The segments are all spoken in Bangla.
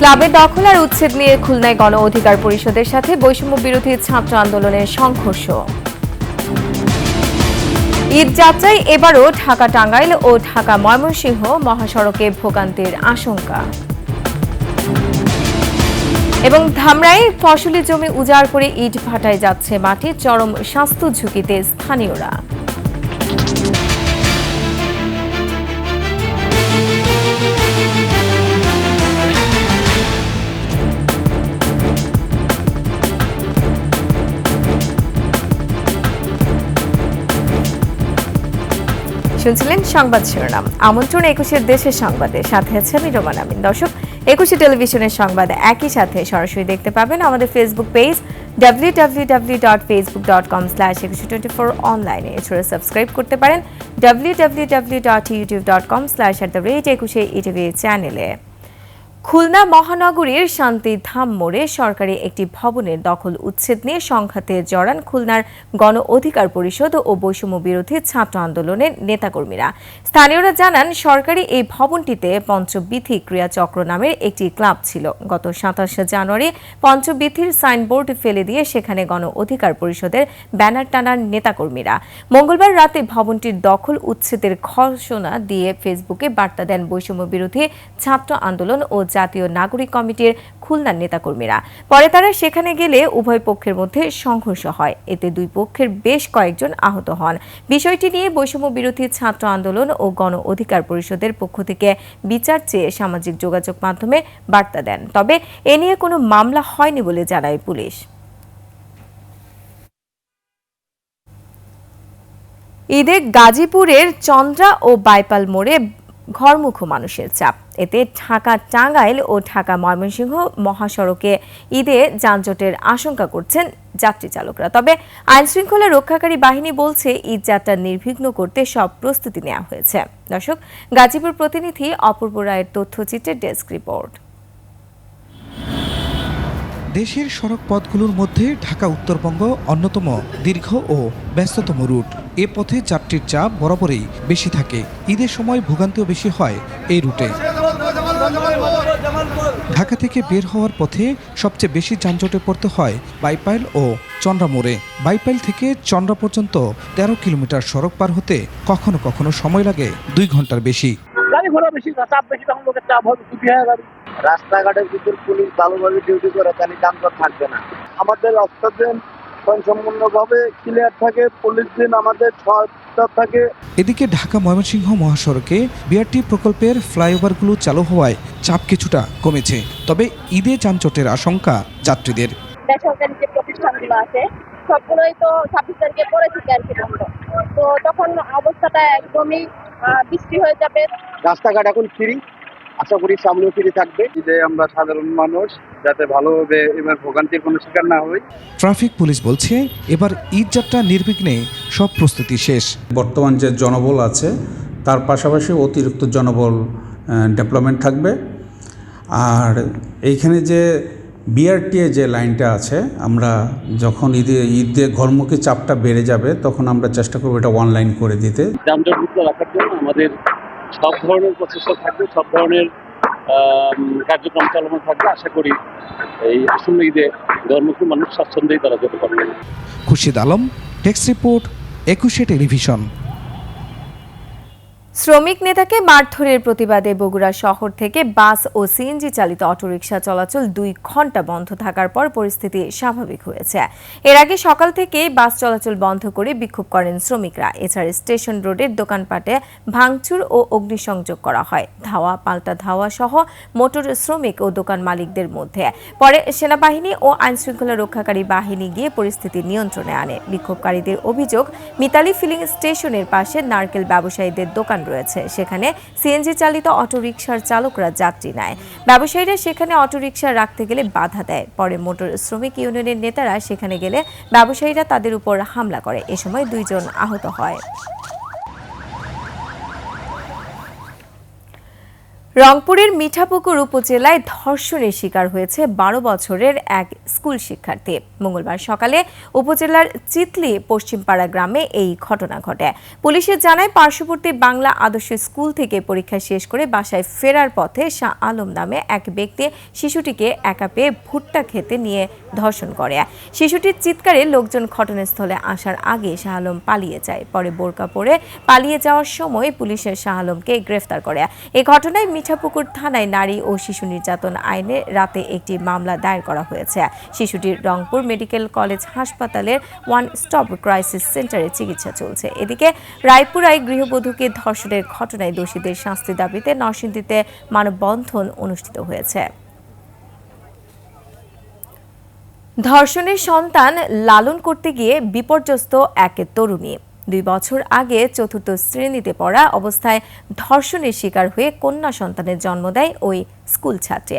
ক্লাবের দখল আর উচ্ছেদ নিয়ে খুলনায় গণ অধিকার পরিষদের সাথে বৈষম্য বিরোধী ছাত্র আন্দোলনের সংঘর্ষ। ঈদ যাত্রায় এবারও ঢাকা টাঙ্গাইল ও ঢাকা ময়মনসিংহ মহাসড়কে ভোগান্তির আশঙ্কা। এবং ধামরাই ফসলি জমি উজাড় করে ইট ভাটায় যাচ্ছে মাটি, চরম স্বাস্থ্য ঝুঁকিতে স্থানীয়রা। শুনছিলেন সংবাদ শিরোনাম। আমন্ত্রণ ২১ দেশের সংবাদে, সাথে আছে আমি রোমান আমিন। দর্শক, ২১ টেলিভিশনের সংবাদ একই সাথে সরাসরি দেখতে পাবেন আমাদের ফেসবুক পেজ www.facebook.com/2124 অনলাইনে। এছাড়া সাবস্ক্রাইব করতে পারেন www.youtube.com/@21 চ্যানেলে। খুলনা মহানগরীর শান্তিধাম মোড়ে সরকারি একটি ভবনের দখল উচ্ছেদ নিয়ে সংঘাতে জড়ান খুলনার গণ অধিকার পরিষদ ও বৈষম্য বিরোধী ছাত্র আন্দোলনের নেতাকর্মীরা। স্থানীয়রা জানান, সরকারি এই ভবনটিতে পঞ্চবিথি ক্রীড়াচক্র নামের একটি ক্লাব ছিল। গত ২৭ জানুয়ারি পঞ্চবিথির সাইনবোর্ড ফেলে দিয়ে সেখানে গণ অধিকার পরিষদের ব্যানার টানার নেতাকর্মীরা। মঙ্গলবার রাতে ভবনটির দখল উচ্ছেদের ঘোষণা দিয়ে ফেসবুকে বার্তা দেন বৈষম্য বিরোধী ছাত্র আন্দোলন ও জাতীয় নাগরিক কমিটির খুলনার নেতাকর্মীরা। পরে তারা সেখানে গেলে উভয় পক্ষের মধ্যে সংঘর্ষ হয়। এতে দুই পক্ষের বেশ কয়েকজন আহত হন। বিষয়টি নিয়ে বৈষম্য বিরোধী ছাত্র আন্দোলন ও গণ অধিকার পরিষদের পক্ষ থেকে বিচার চেয়ে সামাজিক যোগাযোগ মাধ্যমে বার্তা দেন। তবে এ নিয়ে কোনো মামলা হয়নি বলে জানায় পুলিশ। ঈদে গাজীপুরের চন্দ্রা ও বাইপাল মোড়ে ঘরমুখো মানুষের চাপ। এতে ঢাকা টাঙ্গাইল ও ঢাকা ময়মনসিংহ মহাসড়কে ঈদে যানজটের আশঙ্কা করছেন যাত্রী চালকরা। তবে আইনশৃঙ্খলা রক্ষাকারী বাহিনী বলছে, ঈদ যাত্রা নির্বিঘ্ন করতে সব প্রস্তুতি নেওয়া হয়েছে। দর্শক, গাজীপুর প্রতিনিধি অপূর্ব রায়ের তথ্যচিত্রের ডেস্ক রিপোর্ট। দেশের সড়ক পথগুলোর মধ্যে ঢাকা উত্তরবঙ্গ অন্যতম দীর্ঘ ও ব্যস্ততম রুট। এ পথে যাত্রীর চাপ বরাবরই বেশি থাকে। ঈদের সময় ভোগান্তিও বেশি হয় এই রুটে। ঢাকা থেকে বের হওয়ার পথে সবচেয়ে বেশি যানজটে পড়তে হয় বাইপাইল ও চন্দ্রা মোড়ে। বাইপাইল থেকে চন্দ্রা পর্যন্ত ১৩ কিলোমিটার সড়ক পার হতে কখনো কখনো সময় লাগে ২ ঘন্টার বেশি। গাড়ি ঘোড়া বেশি, চাপ বেশি, তখন লোকের চাপ হবে, ক্ষতি হয়ে যাবে। রাস্তাঘাটের ভিতর পুলিশ ভালোভাবে ডিউটি করে, তাহলে যানজট থাকবে না। আমাদের অক্সিজেন সম্পূর্ণভাবে ক্লিয়ার থাকে, পুলিশ দিন আমাদের সহায়তা থাকে। এদিকে ঢাকা ময়মনসিংহ মহাসড়কে বিআরটি প্রকল্পের ফ্লাইওভারগুলো চালু হওয়ায় চাপ কিছুটা কমেছে। তবে ঈদে যানজটের আশঙ্কা যাত্রীদের। বেসরকারি যে প্রতিষ্ঠানগুলো আছে সবগুলোই তো ২৬ তারিখে পরে থেকে আর কি বন্ধ, তো তখন অবস্থাটা একদমই বৃষ্টি হয়ে যাবে। রাস্তাঘাট এখন ফ্রি, আশা করি সামনেও ফ্রি থাকবে। ঈদে আমরা সাধারণ মানুষ যাতে ভালোভাবে এবার ভোগান্তির কোনো শিকার না হই। ট্রাফিক পুলিশ বলছে, এবার ঈদ যাত্রা নির্বিঘ্নে সব প্রস্তুতি শেষ। বর্তমান যে জনবল আছে তার পাশাপাশি অতিরিক্ত জনবল ডেভেলপমেন্ট থাকবে। আর এইখানে যে বিআরটিএ যে লাইনটা আছে, আমরা যখন ঈদে ঘরমুখী চাপটা বেড়ে যাবে তখন আমরা চেষ্টা করবো এটা অনলাইন করে দিতে। যানজট মুক্ত রাখার জন্য আমাদের সব ধরনের প্রচেষ্টা থাকবে, সব ধরনের কার্যক্রম চালানো থাকবে। আশা করি এই আসন্ন ঈদে ঘরমুখী মানুষ স্বাচ্ছন্দ্যেই তারা যেতে পারবে। Khurshid Alam, desk report, ২১ television. শ্রমিক নেতাকে মারধরের প্রতিবাদে বগুড়া শহর থেকে বাস ও সিএনজি চালিত অটোরিকশা চলাচল ২ ঘন্টা বন্ধ থাকার পর পরিস্থিতি স্বাভাবিক হয়েছে। এর আগে সকাল থেকে বাস চলাচল বন্ধ করে বিক্ষোভ করেন শ্রমিকরা। এছাড়া স্টেশন রোডের দোকানপাটে ভাঙচুর ও অগ্নিসংযোগ করা হয়। ধাওয়া পাল্টা ধাওয়া সহ মোটর শ্রমিক ও দোকান মালিকদের মধ্যে। পরে সেনাবাহিনী ও আইনশৃঙ্খলা রক্ষাকারী বাহিনী গিয়ে পরিস্থিতি নিয়ন্ত্রণে আনে। বিক্ষোভকারীদের অভিযোগ, মিতালি ফিলিং স্টেশনের পাশে নারকেল ব্যবসায়ীদের দোকান রয়েছে, সেখানে সিএনজি চালিত অটোরিকশার চালকরা যাত্রী নেয়। ব্যবসায়ীরা সেখানে অটোরিকশা রাখতে গেলে বাধা দেয়। পরে মোটর শ্রমিক ইউনিয়নের নেতারা সেখানে গেলে ব্যবসায়ীরা তাদের উপর হামলা করে। এ সময় ২ জন আহত হয়। রংপুরের মিঠাপুকুর উপজেলায় ধর্ষণের শিকার হয়েছে 12 বছরের এক স্কুল শিক্ষার্থী। মঙ্গলবার সকালে উপজেলার চিতলি পশ্চিমপাড়া গ্রামে এই ঘটনা ঘটে। পুলিশের জানায়, পার্শ্ববর্তী বাংলা আদর্শ স্কুল থেকে পরীক্ষা শেষ করে বাসায় ফেরার পথে শাহ আলম নামে এক ব্যক্তি শিশুটিকে একা পেয়ে ভুট্টা খেতে নিয়ে ধর্ষণ করে। শিশুটির চিৎকারে লোকজন ঘটনাস্থলে আসার আগে শাহ আলম পালিয়ে যায়। পরে বোরকা পরে পালিয়ে যাওয়ার সময় পুলিশের শাহ আলমকে গ্রেফতার করে। এই ঘটনায় মিঠাপুকুর থানায় নারী ও শিশু নির্যাতন আইনে রাতে একটি মামলা দায়ের করা হয়েছে। শিশুটির রংপুর মেডিকেল কলেজ হাসপাতালের ওয়ান স্টপ ক্রাইসিস সেন্টারে চিকিৎসা চলছে। এদিকে রায়পুরায় গৃহবধূকে ধর্ষণের ঘটনায় দোষীদের শাস্তি দাবিতে নরসিংদীতে মানববন্ধন অনুষ্ঠিত হয়েছে। ধর্ষণের সন্তান লালন করতে গিয়ে বিপর্যস্ত এক তরুণী। 2 বছর আগে 4র্থ শ্রেণীতে পড়া অবস্থায় ধর্ষণের শিকার হয়ে কন্যা সন্তানের জন্ম দেয় ওই স্কুল ছাত্রী।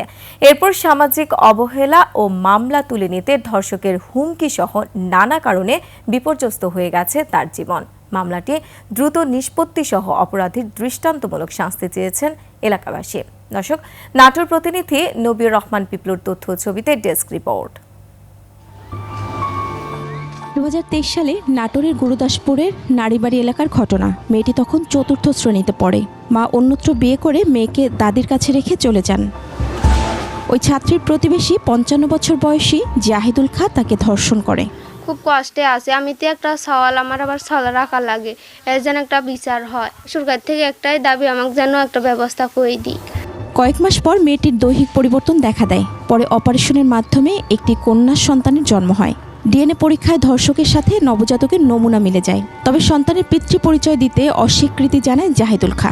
এরপর সামাজিক অবহেলা ও মামলা তুলে নিতে ধর্ষকের হুমকি সহ নানা কারণে বিপর্যস্ত হয়ে গেছে তার জীবন। মামলাটি দ্রুত নিষ্পত্তি সহ অপরাধীর দৃষ্টান্তমূলক শাস্তি চেয়েছেন এলাকাবাসী। দর্শক, নাটোর প্রতিনিধি নবীর রহমান পিপলুর তথ্য ছবিতে ডেস্ক রিপোর্ট। 2023 সালে নাটোরের গুরুদাসপুরের নারীবাড়ি এলাকার ঘটনা। মেয়েটি তখন 4র্থ শ্রেণীতে পড়ে। মা অন্যত্র বিয়ে করে মেয়েকে দাদির কাছে রেখে চলে যান। ওই ছাত্রীর প্রতিবেশী 55 বছর বয়সী জাহিদুল খা তাকে ধর্ষণ করে। খুব কষ্টে আছে, আমি তো একটা সওয়াল, আমার আবার সওয়াল রাখা লাগে, এর যেন একটা বিচার হয়। সরকার থেকে একটাই দাবি, আমাকে যেন একটা ব্যবস্থা করে দিই। কয়েক মাস পর মেয়েটির দৈহিক পরিবর্তন দেখা দেয়। পরে অপারেশনের মাধ্যমে একটি কন্যা সন্তানের জন্ম হয়। ডিএনএ পরীক্ষায় ধর্ষকের সাথে নবজাতকের নমুনা মিলে যায়। তবে সন্তানের পিতৃ পরিচয় দিতে অস্বীকৃতি জানায় জাহিদুল খা।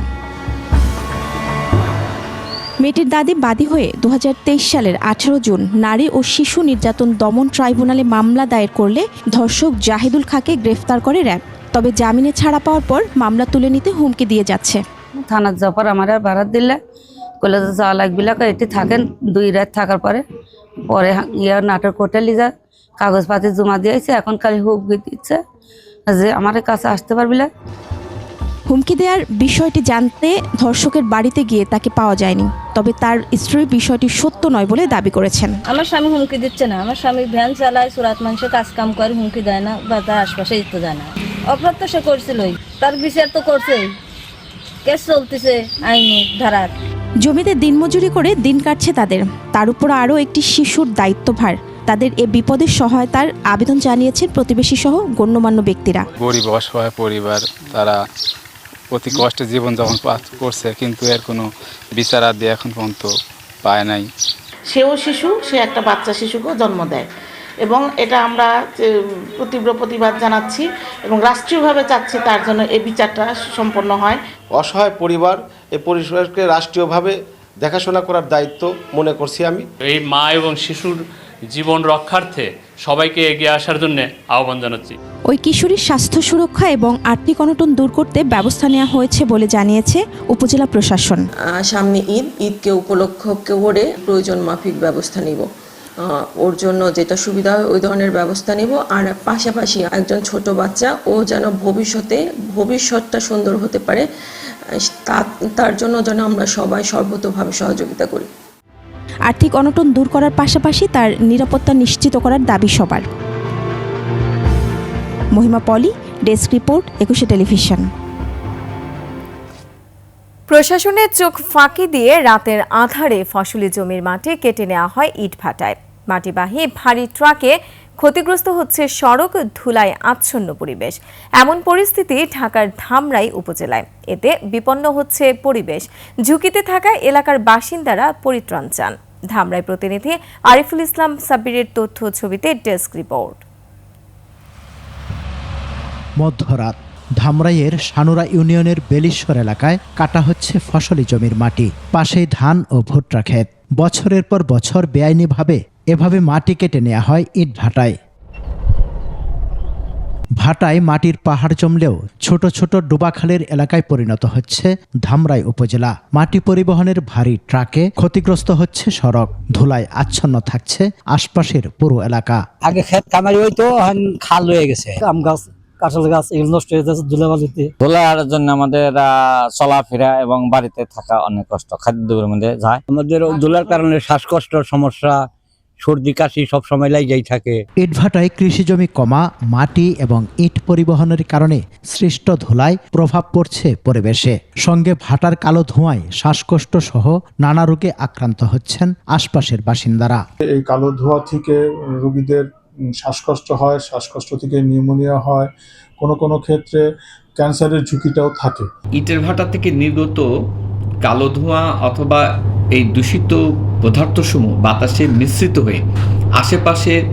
মেয়েটির দাদি বাদী হয়ে 2023 সালের 18 জুন নারী ও শিশু নির্যাতন দমন ট্রাইব্যুনালে মামলা দায়ের করলে ধর্ষক জাহিদুল খাকে গ্রেফতার করে র্যাব। তবে জামিনে ছাড়া পাওয়ার পর মামলা তুলে নিতে হুমকি দিয়ে যাচ্ছে। থানার যাওয়ার আমার আর বারাত দিলে কলেজে যাওয়া লাগবে, এটি থাকেন 2 রাত থাকার পরে নাটোর কোর্টে লিজা কাগজপাতি জমা দিয়েছে। এখন খালি হুমকি দিচ্ছে যে আমার কাছে আসতে পারবি না। হুমকি দেওয়ার বিষয়টি জানতে ধর্ষকের বাড়িতে গিয়ে তাকে পাওয়া যায়নি। তবে তার স্ত্রী বিষয়টি সত্য নয় বলে দাবি করেছেন। আমার স্বামী হুমকি দিচ্ছে না, আমার স্বামী ভ্যান চালায়, সুরাত মানুষের কাজ কাম করে, হুমকি দেয় না বা তার আশপাশে যেতে যায় না। অপরাধ তো সে করছিলই, তার বিচার তো করছে, কেস চলতেছে আইনি ধারার। জমিতে দিনমজুরি করে দিন কাটছে তাদের, তার উপর আরও একটি শিশুর দায়িত্বভার। তাদের এ বিপদের সহায়তার আবেদন জানিয়েছেন প্রতিবেশী সহ গণ্যমান্য ব্যক্তিরা। গরিব অসহায় পরিবার, তারা অতি কষ্টে জীবনযাপন করছে, কিন্তু এর কোনো বিচার আদি এখন পর্যন্ত পায় নাই। সেও শিশু, সে একটা বাচ্চা শিশুকেও জন্ম দেয় এবং এটা আমরা তীব্র প্রতিবাদ জানাচ্ছি এবং রাষ্ট্রীয়ভাবে চাচ্ছি তার জন্য এই বিচারটা সম্পন্ন হয়। অসহায় পরিবার, এই পরিবারকে রাষ্ট্রীয়ভাবে দেখাশোনা করার দায়িত্ব মনে করছি আমি। এই মা এবং শিশুর জীবন রক্ষার্থে সবাইকে এগিয়ে আসার জন্য আহ্বান জানাচ্ছি। ওই কিশোরীর স্বাস্থ্য সুরক্ষা এবং আর্থিক অনটন দূর করতে ব্যবস্থা নেওয়া হয়েছে বলে জানিয়েছে উপজেলা প্রশাসন। সামনে ঈদকে উপলক্ষ করে প্রয়োজন মাফিক ব্যবস্থা নিব। ওর জন্য যেটা সুবিধা হয় ওই ধরনের ব্যবস্থা নিব। আর পাশাপাশি একজন ছোট বাচ্চা ও যেন ভবিষ্যৎটা সুন্দর হতে পারে, তার জন্য যেন আমরা সবাই সর্বতোভাবে সহযোগিতা করি। আর্থিক অনটন দূর করার পাশাপাশি তার নিরাপত্তা নিশ্চিত করার দাবি সবার। মহিমা পলি, ডেস্ক রিপোর্ট, 21 টেলিভিশন। প্রশাসনের চোখ ফাঁকি দিয়ে রাতের আঁধারে ফসলি জমির মাটি কেটে নেওয়া হয় ইটভাটায়। মাটিবাহী ভারী ট্রাকে ক্ষতিগ্রস্ত হচ্ছে সড়ক, ধুলায় আচ্ছন্ন পরিবেশ। এমন পরিস্থিতি ঢাকার ধামরাই উপজেলায়। এতে বিপন্ন হচ্ছে পরিবেশ। ঝুঁকিতে থাকা এলাকার বাসিন্দারা পরিত্রাণ চান। ধামরাই প্রতিনিধি আরিফুল ইসলাম সাব্বিরের তথ্য ছবিতে ডেস্ক রিপোর্ট। মধ্যরাত ধামরাইয়ের সানুরা ইউনিয়নের বেলিশ্বর এলাকায় কাটা হচ্ছে ফসলি জমির মাটি। পাশেই ধান ও ভুট্টা ক্ষেত। বছরের পর বছর বেআইনিভাবে এভাবে মাটি কেটে নেওয়া হয় ইট ভাটায়। ভাটায় মাটির পাহাড় জমলেও ছোট ছোট ডোবাখালের এলাকায় পরিণত হচ্ছে ধামরাই উপজেলা। মাটি পরিবহনের ভারী ট্রাকে ক্ষতিগ্রস্ত হচ্ছে সড়ক, ধুলায় আচ্ছন্ন থাকছে আশপাশের পুরো এলাকা। আগে ক্ষেত কামারি হইতো, খাল হয়ে গেছে, আম গাছ কাঁঠাল গাছ এগুলো নষ্ট হয়ে যাচ্ছে ধুলাবালিতে। ধুলার জন্য আমাদের চলাফেরা এবং বাড়িতে থাকা অনেক কষ্ট, খাদ্যের মধ্যে যায়। আমাদের ধুলার কারণে শ্বাসকষ্টের সমস্যা, সর্দি কাশি সব সময় লেগেই থাকে। ইটভাটায় কৃষিজমি কমা, মাটি এবং ইট পরিবহনের কারণে সৃষ্ট ধুলায় প্রভাব পড়ছে পরিবেশে। সঙ্গে ভাটার কালো ধোঁয়ায় শ্বাসকষ্ট সহ নানা রোগে আক্রান্ত হচ্ছেন আশপাশের বাসিন্দারা। এই কালো ধোঁয়া থেকে রোগীদের শ্বাসকষ্ট হয়, শ্বাসকষ্ট থেকে নিউমোনিয়া হয়, কোনো ক্ষেত্রে ক্যান্সারের ঝুঁকিটাও থাকে। ইটের ভাটা থেকে নির্গত কালো ধোঁয়া অথবা এই দূষিত পদার্থসমূহ বাতাসে মিশ্রিত হয়ে আশেপাশের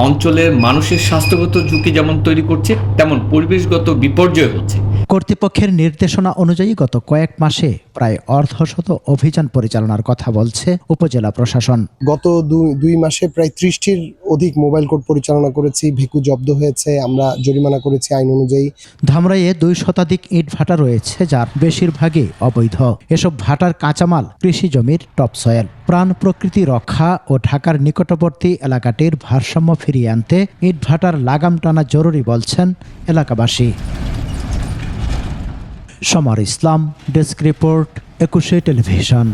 অঞ্চলের মানুষের স্বাস্থ্যগত ঝুঁকি যেমন তৈরি করছে, তেমন পরিবেশগত বিপর্যয় হচ্ছে। কর্তৃপক্ষের নির্দেশনা অনুযায়ী গত কয়েক মাসে প্রায় অর্ধশত অভিযান পরিচালনার কথা বলছে উপজেলা প্রশাসন। গত 2 মাসে প্রায় 30টির অধিক মোবাইল কোর্ট পরিচালনা করেছি, ভেকু জব্দ হয়েছে, আমরা জরিমানা করেছি আইন অনুযায়ী। ধামরাইয়ে 2 শতাধিক ইট ভাটা রয়েছে, যার বেশিরভাগই অবৈধ। এসব ভাটার কাঁচামাল কৃষি জমির টপসয়েল। প্রাণ প্রকৃতি রক্ষা ও ঢাকার নিকটবর্তী এলাকাটির ভারসাম্য ফিরিয়ে আনতে ইট ভাটার লাগাম টানা জরুরি বলছেন এলাকাবাসী। সমর ইসলাম, ডেস্ক রিপোর্ট, 21 টেলিভিশন।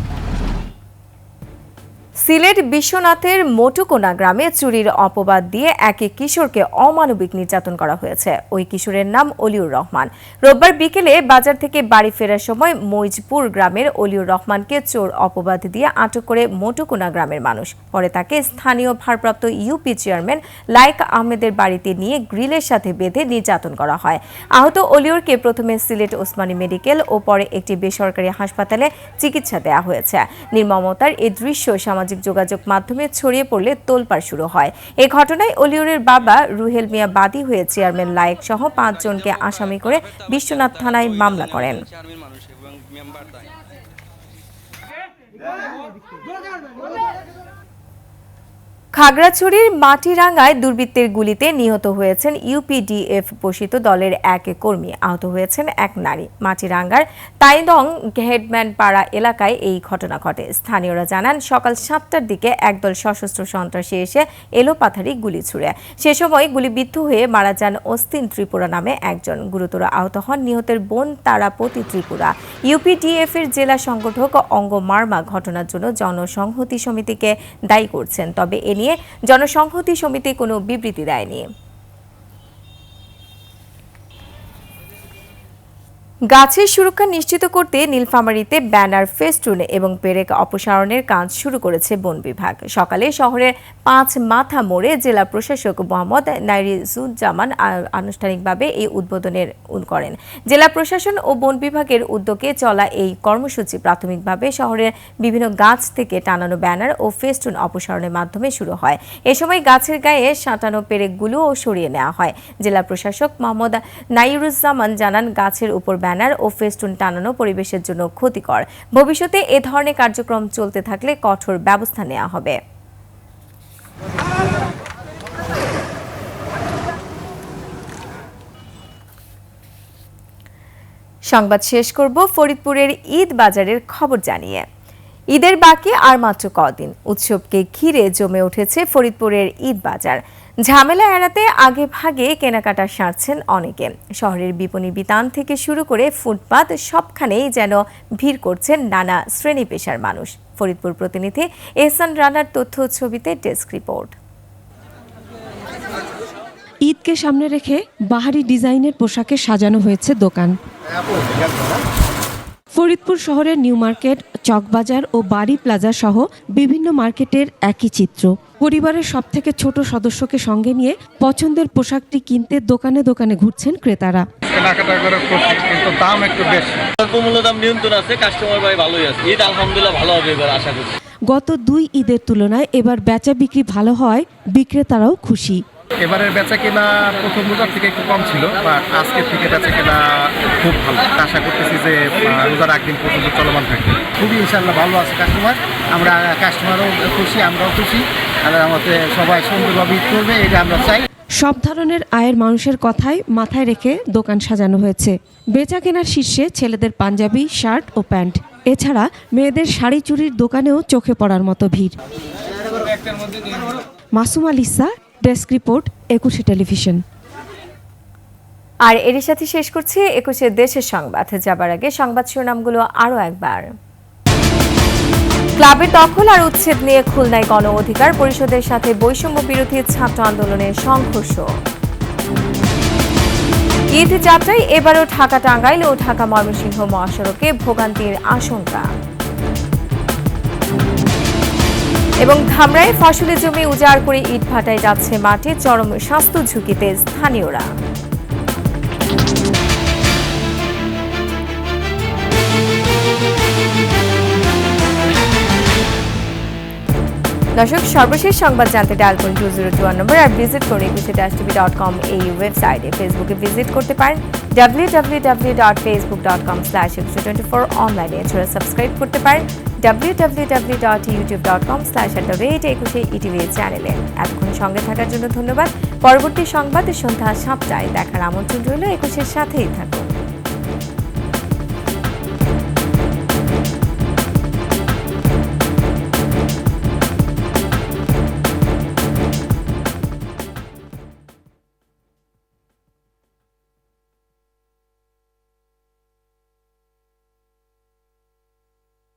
সিলেট বিশ্বনাথের মোটুকোনা গ্রামে চুরির অপবাদ দিয়ে এক কিশোরকে অমানবিক নির্যাতন করা হয়েছে। ওই কিশোরের নাম অলিউর রহমান। রোববার বিকেলে বাজার থেকে বাড়ি ফেরার সময় মইজপুর গ্রামের অলিউর রহমানকে চোর অপবাদ দিয়ে আটক করে মোটুকোনা গ্রামের মানুষ। পরে তাকে স্থানীয় ভারপ্রাপ্ত ইউপি চেয়ারম্যান লায়েক আহমেদের বাড়িতে নিয়ে গ্রিলের সাথে বেঁধে নির্যাতন করা হয়। আহত অলিউরকে প্রথমে সিলেট ওসমানী মেডিকেল ও পরে একটি বেসরকারি হাসপাতালে চিকিৎসা দেওয়া হয়েছে। নির্মমতার এই দৃশ্য সামাজিক যোগাযোগ মাধ্যমে ছড়িয়ে পড়লে তোলপাড় শুরু হয়। এই ঘটনায় অলিউরের বাবা রুহেল মিয়া বাদী হয়ে চেয়ারম্যান লায়েক সহ 5 জনকে আসামি করে বিশ্বনাথ থানায় মামলা করেন। খাগড়াছড়ির মাটিরাঙ্গায় দুর্বৃত্তের গুলিতে নিহত হয়েছেন ইউপিডিএফ পোষিত দলের এক কর্মী, আহত হয়েছেন এক নারী। মাটিরাঙ্গার তাইদং হেডম্যান পাড়া এলাকায় এই ঘটনা ঘটে। স্থানীয়রা জানান, সকাল 7টার দিকে একদল সশস্ত্র সন্ত্রাসী এসে এলোপাথারি গুলি ছুড়ে। সে সময় গুলিবিদ্ধ হয়ে মারা যান অস্তিন ত্রিপুরা নামে একজন। গুরুতর আহত হন নিহতের বোন তারাপতি ত্রিপুরা। ইউপিডিএফ এর জেলা সংগঠক অঙ্গ মার্মা ঘটনার জন্য জনসংহতি সমিতিকে দায়ী করছেন, তবে এ নিয়ে জনসংহতি সমিতি কোনো বিবৃতি দেয়নি। গাছের সুরক্ষা নিশ্চিত করতে নীলফামারীতে ব্যানার, ফেস্টুন এবং পেরেক অপসারণের কাজ শুরু করেছে বন বিভাগ। সকালে শহরের 5 মাথা মোড়ে জেলা প্রশাসক মোহাম্মদ নাইরিজুজ্জামান আনুষ্ঠানিকভাবে এই উদ্বোধনের করেন। জেলা প্রশাসন ও বন বিভাগের উদ্যোগে চলা এই কর্মসূচি প্রাথমিকভাবে শহরের বিভিন্ন গাছ থেকে টানানো ব্যানার ও ফেস্টুন অপসারণের মাধ্যমে শুরু হয়। এ সময় গাছের গায়ে সাঁটানো পেরেকগুলোও সরিয়ে নেওয়া হয়। জেলা প্রশাসক মোহাম্মদ নাইরুজ্জামান জানান, গাছের উপর ব্যানার ও ফেস্টুন টানানো পরিবেশের জন্য ক্ষতিকর। ভবিষ্যতে এ ধরনের কার্যক্রম চলতে থাকলে কঠোর ব্যবস্থা নেওয়া হবে। সংবাদ শেষ করব ফরিদপুরের ঈদ বাজারের খবর জানিয়ে। ঈদের বাকি আর মাত্র কদিন। উৎসবকে ঘিরে জমে উঠেছে ফরিদপুরের ঈদ বাজার। ঝামেলা এড়াতে আগে ভাগে কেনাকাটা সারছেন অনেকে। শহরের বিপণী বিতান থেকে শুরু করে ফুটপাত সবখানেই যেন ভিড় করছেন নানা শ্রেণী পেশার মানুষ। ফরিদপুর প্রতিনিধি এহসান রানার তথ্য ছবিতে ডেস্ক রিপোর্ট। ঈদকে সামনে রেখে বাহারি ডিজাইনের পোশাকে সাজানো হয়েছে দোকান। ফরিদপুর শহরের নিউ মার্কেট, চকবাজার ও বাড়ি প্লাজা সহ বিভিন্ন মার্কেটের একই চিত্র। পরিবারের সবথেকে ছোট সদস্যকে সঙ্গে নিয়ে পছন্দের পোশাকটি কিনতে দোকানে দোকানে ঘুরছেন ক্রেতারা। কেনাকাটা করে করছি, কিন্তু দাম একটু বেশি। মূল্য দাম নিয়ন্ত্রণ আছে, কাস্টমার ভাই ভালোই আছে। ঈদ আলহামদুলিল্লাহ ভালো হবে এবার আশা করছি। গত 2 ঈদের তুলনায় এবার বেচা বিক্রি ভালো হয়, বিক্রেতারাও খুশি। এবারের বেচা কেনা প্রথম রোজার থেকে একটু কম ছিল, বাট আজকের থেকে বেচা কেনা খুব ভালো। আশা করতেছি যে রোজার একদিন পর্যন্ত চলমান থাকবে। খুবই ইনশাআল্লাহ ভালো আছে কাস্টমার, আমরা কাস্টমারও খুশি, আমরাও খুশি। আর আমাদের সবাই সুন্দরভাবে ঈদ করবে, এটা আমরা চাই। সব ধরনের আয়ের মানুষের কথাই মাথায় রেখে দোকান সাজানো হয়েছে। বেচা কেনার শীর্ষে ছেলেদের পাঞ্জাবি, শার্ট ও প্যান্ট। এছাড়া মেয়েদের শাড়ি চুরির দোকানেও চোখে পড়ার মতো ভিড়। Masuma Lisa, desk report, 21 television. আর এরই সাথে শেষ করছি 21 দেশের সংবাদ। যাবার আগে সংবাদ শিরোনামগুলো আরও একবার। ক্লাবের দখল আর উচ্ছেদ নিয়ে খুলনায় গণ অধিকার পরিষদের সাথে বৈষম্য বিরোধী ছাত্র আন্দোলনের সংঘর্ষ। ঈদ যাত্রায় এবারও ঢাকা টাঙ্গাইল ও ঢাকা ময়মনসিংহ মহাসড়কে ভোগান্তির আশঙ্কা। এবং ধামরায় ফসলি জমি উজাড় করে ইটভাটায় যাচ্ছে মাঠে, চরম স্বাস্থ্য ঝুঁকিতে স্থানীয়রা। দর্শক, সর্বশেষ সংবাদ জানতে ডায়াল করুন 2021 নম্বর আর ভিজিট করুন 21-tv.com এই ওয়েবসাইটে। ফেসবুকে ভিজিট করতে পারেন www.facebook.com/2124 অনলাইনে। এছাড়া সাবস্ক্রাইব করতে পারেন www.youtube.com/@21etv চ্যানেলে। এতক্ষণ সঙ্গে থাকার জন্য ধন্যবাদ। পরবর্তী সংবাদ সন্ধ্যা 7টায় দেখার আমন্ত্রণ রইল। 21-এর সাথেই থাকুন।